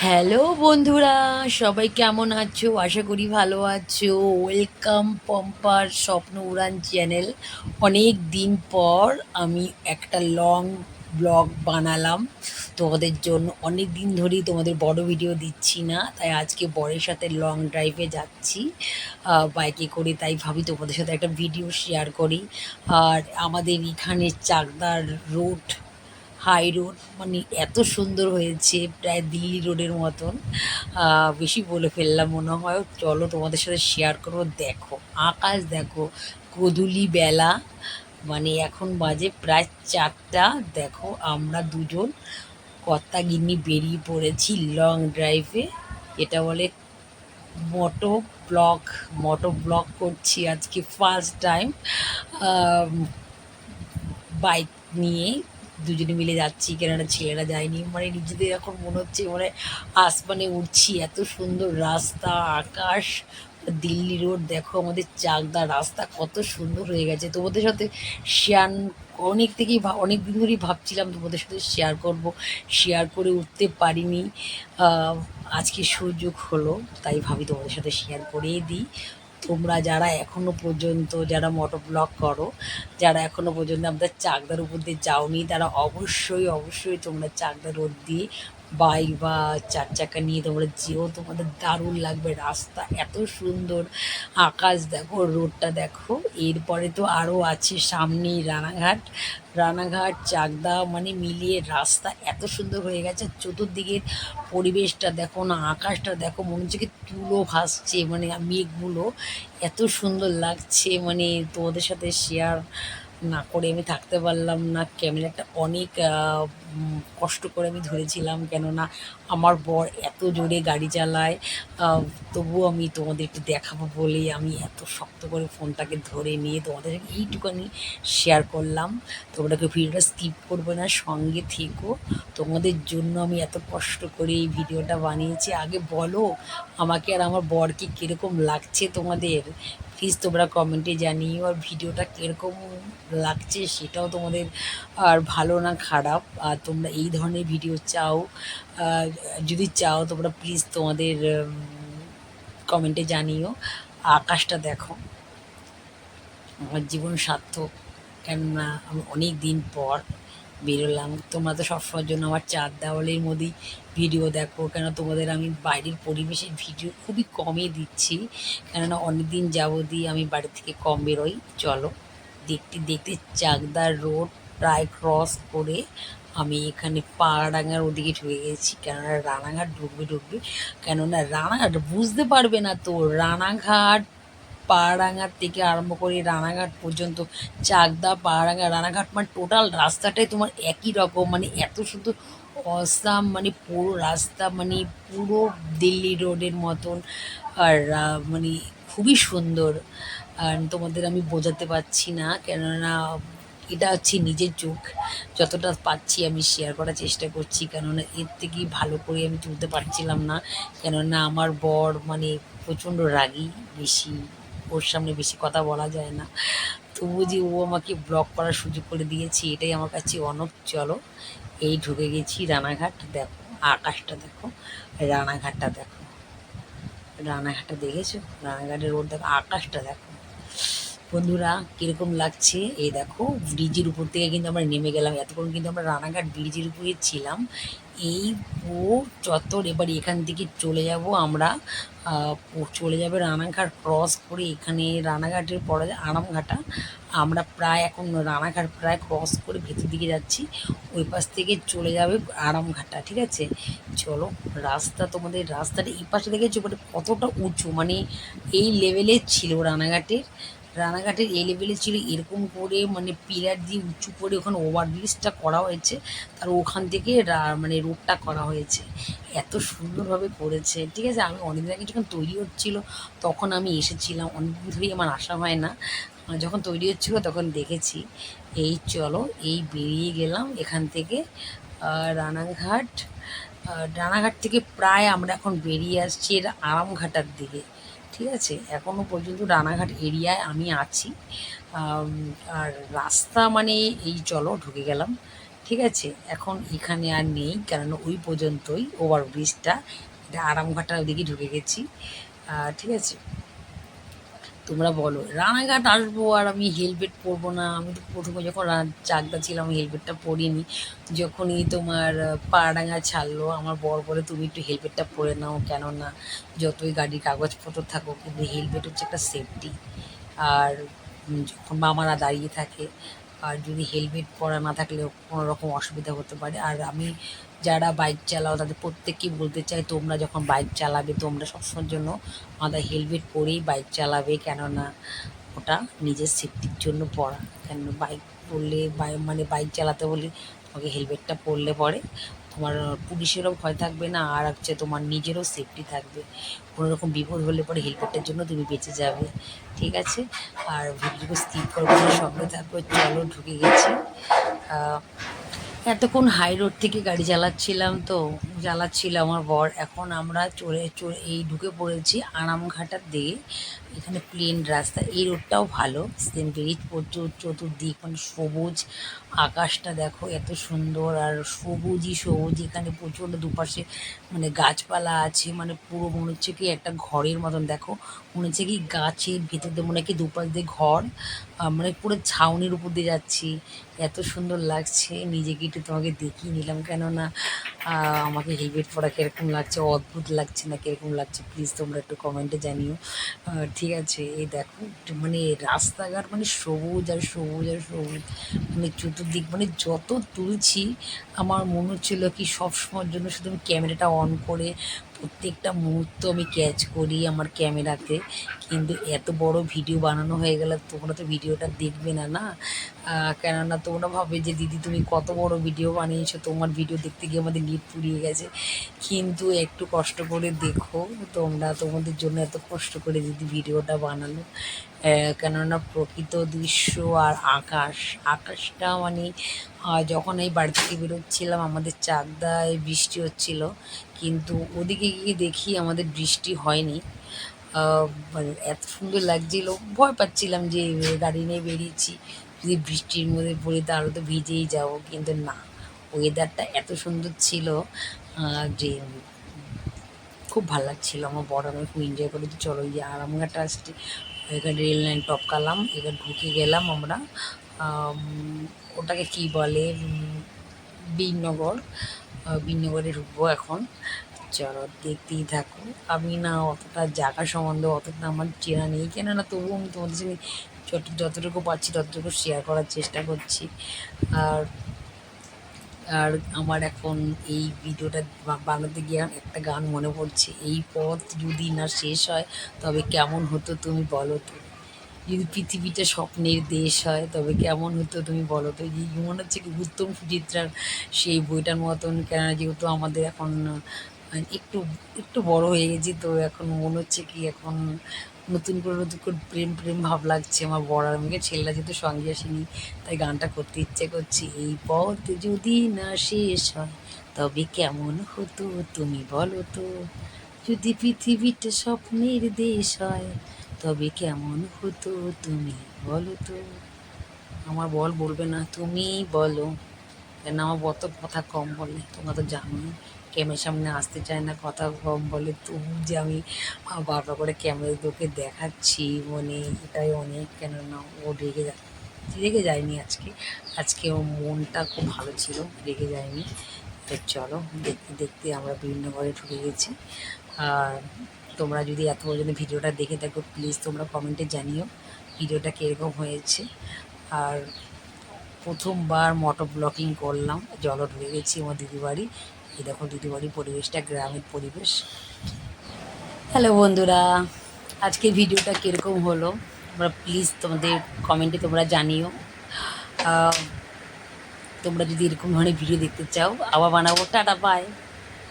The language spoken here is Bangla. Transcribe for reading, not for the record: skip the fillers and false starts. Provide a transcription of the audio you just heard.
হ্যালো বন্ধুরা, সবাই কেমন আছো? আশা করি ভালো আছো। ওয়েলকাম পম্পার স্বপ্ন উড়ান চ্যানেল। অনেক দিন পর আমি একটা লং ব্লগ বানালাম তোমাদের জন্য। অনেক দিন ধরেই তোমাদের বড় ভিডিও দিচ্ছি না, তাই আজকে বরের সাথে লং ড্রাইভে যাচ্ছি বাইকে করে। তাই ভাবি তোমাদের সাথে একটা ভিডিও শেয়ার করি। আর আমাদের এখানে চাকদার রোড, হাই রোড মানে এত সুন্দর হয়েছে, প্রায় দিল্লি রোডের মতন। বেশি বলে ফেললাম মনে হয়। চলো তোমাদের সাথে শেয়ার করবো। দেখো আকাশ, দেখো গোধূলি বেলা, মানে এখন বাজে প্রায় 4টা। দেখো আমরা দুজন কর্তা গিন্নি বেরিয়ে পড়েছি লং ড্রাইভে। এটা বলে মোটো ব্লগ। মোটো ব্লগ করছি আজকে ফার্স্ট টাইম বাইক নিয়ে। দুজনে মিলে যাচ্ছি, কেননা ছেলেরা যায়নি। মানে নিজেদের এখন মনে হচ্ছে মানে আসমানে উঠছি, এত সুন্দর রাস্তা, আকাশ। দিল্লি রোড দেখো, আমাদের চাকদা রাস্তা কত সুন্দর হয়ে গেছে। তোমাদের সাথে শেয়ার অনেক দিন ধরেই ভাবছিলাম তোমাদের সাথে শেয়ার করব, শেয়ার করে উঠতে পারিনি। আজকে সুযোগ হলো, তাই ভাবি তোমাদের সাথে শেয়ার করেই দিই। তোমরা যারা এখনো পর্যন্ত, যারা মোটর ব্লগ করো, যারা এখনো পর্যন্ত আমাদের চাকদার উপর দিয়ে যাওনি, তারা অবশ্যই অবশ্যই তোমরা চাকদা রোড দিয়ে বাইক বা 4 চাকা নিয়ে তোমরা যেও। তোমাদের দারুণ লাগবে। রাস্তা এত সুন্দর, আকাশ দেখো, রোডটা দেখো। এরপরে তো আরও আছে সামনেই রানাঘাট। রানাঘাট চাকদা মানে মিলিয়ে রাস্তা এত সুন্দর হয়ে গেছে। চতুর্দিকের পরিবেশটা দেখো না, আকাশটা দেখো, মনে হচ্ছে কি তুলো ভাসছে, মানে মেঘগুলো এত সুন্দর লাগছে। মানে তোমাদের সাথে শেয়ার না করে আমি থাকতে পারলাম না। ক্যামেরাটা অনেক কষ্ট করে আমি ধরেছিলাম, কেননা আমার বর এত জোরে গাড়ি চালায়। তবুও আমি তোমাদের একটু দেখাবো বলেই আমি এত শক্ত করে ফোনটাকে ধরে নিয়ে তোমাদের সাথে এইটুখানি শেয়ার করলাম। তোমরা কেউ ভিডিওটা স্কিপ করবে না, সঙ্গে থেকো। তোমাদের জন্য আমি এত কষ্ট করে এই ভিডিওটা বানিয়েছি। আগে বলো আমাকে আর আমার বরকে কীরকম লাগছে তোমাদের, প্লিজ তোমরা কমেন্টে জানিও। আর ভিডিওটা কীরকম লাগছে সেটাও তোমাদের, আর ভালো না খারাপ। আর তোমরা এই ধরনের ভিডিও চাও, যদি চাও তোমরা প্লিজ তোমাদের কমেন্টে জানিও। আকাশটা দেখো, আমার জীবন সার্থক। কেননা আমি অনেক দিন পর বেরোলাম। তোমরা তো সবসময়ের জন্য আমার চার দেওয়ালের মধ্যেই ভিডিও দেখো, কেন তোমাদের আমি বাইরের পরিবেশের ভিডিও খুবই কমই দিচ্ছি, কেননা অনেক দিন যাবতই আমি বাড়ি থেকে কম বেরোই। চলো দেখতে দেখতে চাকদার রোড প্রায় ক্রস করে আমি এখানে পাড়াডাঙ্গার ওদিকে ঢুকে গেছি। কেননা রানাঘাট ঢুকবে, কেননা রানাঘাট বুঝতে পারবে না তো। রানাঘাট, পাড়াডাঙ্গার থেকে আরম্ভ করে রানাঘাট পর্যন্ত, চাকদা, পাড়াডাঙ্গা, রানাঘাট, মানে টোটাল রাস্তাটাই তোমার একই রকম। মানে এত সুন্দর অসাম, মানে পুরো রাস্তা মানে পুরো দিল্লি রোডের মতন। আর মানে খুবই সুন্দর। আর তোমাদের আমি বোঝাতে পারছি না, কেননা এটা হচ্ছে নিজের চোখ। যতটা পাচ্ছি আমি শেয়ার করার চেষ্টা করছি, কেননা এর থেকেই ভালো করে আমি তুলতে পারছিলাম না। কেননা আমার বর মানে প্রচণ্ড রাগী, বেশি ওর সামনে বেশি কথা বলা যায় না। তবু যে ও আমাকে ব্লগ করার সুযোগ করে দিয়েছে, এটাই আমার কাছে অনেক। চলো এই ঢুকে গেছি রানাঘাট। দেখো আকাশটা দেখো, রানাঘাটটা দেখো, রানাঘাটটা দেখেছো? রানাঘাটের রোড দেখো, আকাশটা দেখো। বন্ধুরা কীরকম লাগছে? এই দেখো ব্রিজের উপর থেকে কিন্তু আমরা নেমে গেলাম। এতক্ষণ কিন্তু আমরা রানাঘাট ব্রিজের উপরে ছিলাম। এই পুরো চত্বর, এবার এখান থেকে চলে যাব আমরা, চলে যাবে রানাঘাট ক্রস করে। এখানে রানাঘাটের পরে আরামঘাটা। আমরা প্রায় এখন রানাঘাট প্রায় ক্রস করে ভেতর দিকে যাচ্ছি। ওই পাশ থেকে চলে যাবে আরামঘাটা, ঠিক আছে? চলো রাস্তা, তোমাদের রাস্তাটা এই পাশে দেখেছো মানে কতটা উঁচু, মানে এই লেভেলের ছিল রানাঘাটের। রানাঘাটের এই লেভেলে ছিল, এরকম করে মানে পিলার দিয়ে উঁচু করে ওখানে ওভারব্রিজটা করা হয়েছে। তার ওখান থেকে মানে রোডটা করা হয়েছে। এত সুন্দরভাবে করেছে, ঠিক আছে? আমি অনেকদিন আগে যখন তৈরি হচ্ছিলো তখন আমি এসেছিলাম, অনেকদিন ধরেই আমার আসা হয় না। যখন তৈরি হচ্ছিলো তখন দেখেছি। এই চলো এই বেরিয়ে গেলাম এখান থেকে রানাঘাট। রানাঘাট থেকে প্রায় আমরা এখন বেরিয়ে আসছি এর আরামঘাটার দিকে, ঠিক আছে? এখনও পর্যন্ত রানাঘাট এরিয়ায় আমি আছি। আর রাস্তা মানে এই চলো ঢুকে গেলাম। ঠিক আছে, এখন এখানে আর নেই, কেননা ওই পর্যন্তই ওভারব্রিজটা, এটা আরামঘাটার ওদিকে ঢুকে গেছি। ঠিক আছে, তোমরা বলো রানাঘাট আসবো আর আমি হেলমেট পরবো না? আমি তো প্রথমে যখন চাকদা ছিলাম আমি হেলমেটটা পরিনি। যখনই তোমার পাড়াডাঙ্গা ছাড়লো আমার বর বলে তুমি একটু হেলমেটটা পরে নাও, কেননা যতই গাড়ির কাগজপত্র থাকুক কিন্তু হেলমেট হচ্ছে একটা সেফটি। আর যখন মামারা দাঁড়িয়ে থাকে আর যদি হেলমেট পরা না থাকলে কোনো রকম অসুবিধা হতে পারে। আর আমি যারা বাইক চালাও তাদের প্রত্যেককেই বলতে চাই, তোমরা যখন বাইক চালাবে তোমরা সবসময়ের জন্য মাথায় হেলমেট পরেই বাইক চালাবে, কেননা ওটা নিজের সেফটির জন্য পরা। কেন বাইক পরলে মানে বাইক চালাতে হলে তোমাকে হেলমেটটা পরলে পরে তোমার পুলিশেরও ভয় থাকবে না, আর হচ্ছে তোমার নিজেরও সেফটি থাকবে। কোনো রকম বিপদ হলে পরে হেলমেটের জন্য তুমি বেঁচে যাবে। ঠিক আছে, আর ভিডিওকে স্কিপ করবো না, সঙ্গে থাকবে। চলো ঢুকে গেছি। এতক্ষণ হাই রোড থেকে গাড়ি চালাচ্ছিল আমার বর। এখন আমরা চড়ে এই ঢুকে পড়েছি আরামঘাটার দিকে। এখানে প্লেন রাস্তা, এই রোডটাও ভালো, সিনারি প্রচুর, চতুর্দিক মানে সবুজ। আকাশটা দেখো এত সুন্দর, আর সবুজই সবুজ। এখানে প্রচণ্ড দুপাশে মানে গাছপালা আছে, মানে পুরো মনে হচ্ছে কি একটা ঘরের মতন। দেখো মনে হচ্ছে কি গাছের ভেতর দিয়ে মনে হয় কি দুপাশ দিয়ে ঘর, মানে পুরো ছাউনির উপর দিয়ে যাচ্ছি। এত সুন্দর লাগছে, নিজেকে একটু তোমাকে দেখিয়ে নিলাম, কেননা আমাকে হেলমেট পরা কীরকম লাগছে, অদ্ভুত লাগছে না কীরকম লাগছে, প্লিজ তোমরা একটু কমেন্টে জানিও। ঠিক আছে, এই দেখো মানে রাস্তাঘাট মানে সবুজ আর সবুজ আর সবুজ, মানে চতুর্দিক মানে যত তুলছি আমার মনে হচ্ছিল কি সবসময়ের জন্য শুধু আমি ক্যামেরাটা অন করে প্রত্যেকটা মুহূর্ত আমি ক্যাচ করি আমার ক্যামেরাতে। কিন্তু এত বড় ভিডিও বানানো হয়ে গেলে তোমরা তো ভিডিওটা দেখবে না, না? কেননা তোমরা ভাবে যে দিদি তুমি কত বড় ভিডিও বানিয়েছো, তোমার ভিডিও দেখতে গিয়ে আমাদের নেট ফুরিয়ে গেছে। কিন্তু একটু কষ্ট করে দেখো, তোমরা তোমাদের জন্য এত কষ্ট করে দিদি ভিডিওটা বানালো। কেননা প্রকৃত দৃশ্য আর আকাশটা মানে যখন এই বাড়ি থেকে বেরোচ্ছিলাম আমাদের চাকদায় বৃষ্টি হচ্ছিল, কিন্তু ওদিকে গিয়ে দেখি আমাদের বৃষ্টি হয়নি। মানে এত সুন্দর লাগছিল, ভয় পাচ্ছিলাম যে গাড়ি নিয়ে বেরিয়েছি, যদি বৃষ্টির মধ্যে পড়ি তাহলে তো ভিজেই যাব, কিন্তু না, ওয়েদারটা এত সুন্দর ছিল যে খুব ভালো লাগছিলো। আমার বড় আমি খুব এনজয় করে তো চলো এই যে আরামঘাটে আসছি, এখানে রেল লাইন টপকালাম, এখানে ঢুকে গেলাম আমরা। ওটাকে কি বলে, বীরনগর। বীরনগরে ঢুকবো এখন। চলো দেখতেই থাকো। আমি না অতটা জায়গা সম্বন্ধে অতটা আমার চেনা নেই, কেননা তবুও আমি তোমাদের সঙ্গে যতটুকু পাচ্ছি ততটুকু শেয়ার করার চেষ্টা করছি। আর আর আমার এখন এই ভিডিওটা বানাতে গিয়ে একটা গান মনে পড়ছে, এই পথ যদি না শেষ হয় তবে কেমন হতো তুমি বলো তো, যদি পৃথিবীটা স্বপ্নের দেশ হয় তবে কেমন হতো তুমি বলো তো। যে মনে হচ্ছে কি উত্তম সুচিত্রার সেই বইটার মতন, কেননা যেহেতু আমাদের এখন একটু একটু বড় হয়ে গেছি, তো এখন মনে হচ্ছে কি এখন নতুন করে প্রেম প্রেম ভাব লাগছে আমার বড় আর আমাকে। ছেলেরা যেহেতু সঙ্গে আসেনি তাই গানটা করতে ইচ্ছে করছে, এই পথ যদি না শেষ হয় তবে কেমন হতো তুমি বলো তো, যদি পৃথিবীটা স্বপ্নের দেশ হয় তবে কেমন হতো তুমি বলো তো। আমার বলবে না, তুমি বলো, কেন আমার বর তো কথা কম বলে, তোমরা তো জানোই ক্যামেরার সামনে আসতে চায় না, কথা কম বলে। তবু যে আমি বারবার করে ক্যামেরা তোকে দেখাচ্ছি, মানে এটাই অনেক। কেননা ও রেগে যায়নি আজকে, আজকে ওর মনটা খুব ভালো ছিল, রেগে যায়নি। তো চলো দেখতে দেখতে আমরা বিভিন্ন ঘরে ঢুকে গেছি। আর তোমরা যদি এত পর্যন্ত ভিডিওটা দেখে থাকো প্লিজ তোমরা কমেন্টে জানিও ভিডিওটা কীরকম হয়েছে। আর প্রথমবার মোটর ব্লগিং করলাম, জলও ঢুকে গেছি আমার দিদিবাড়ি। এই দেখো দিদিবাড়ির পরিবেশটা, গ্রামের পরিবেশ। হ্যালো বন্ধুরা, আজকে ভিডিওটা কীরকম হলো তোমরা প্লিজ তোমাদের কমেন্টে তোমরা জানিও। তোমরা যদি এরকম ধরনের ভিডিও দেখতে চাও আবার বানাবো। Tata, by.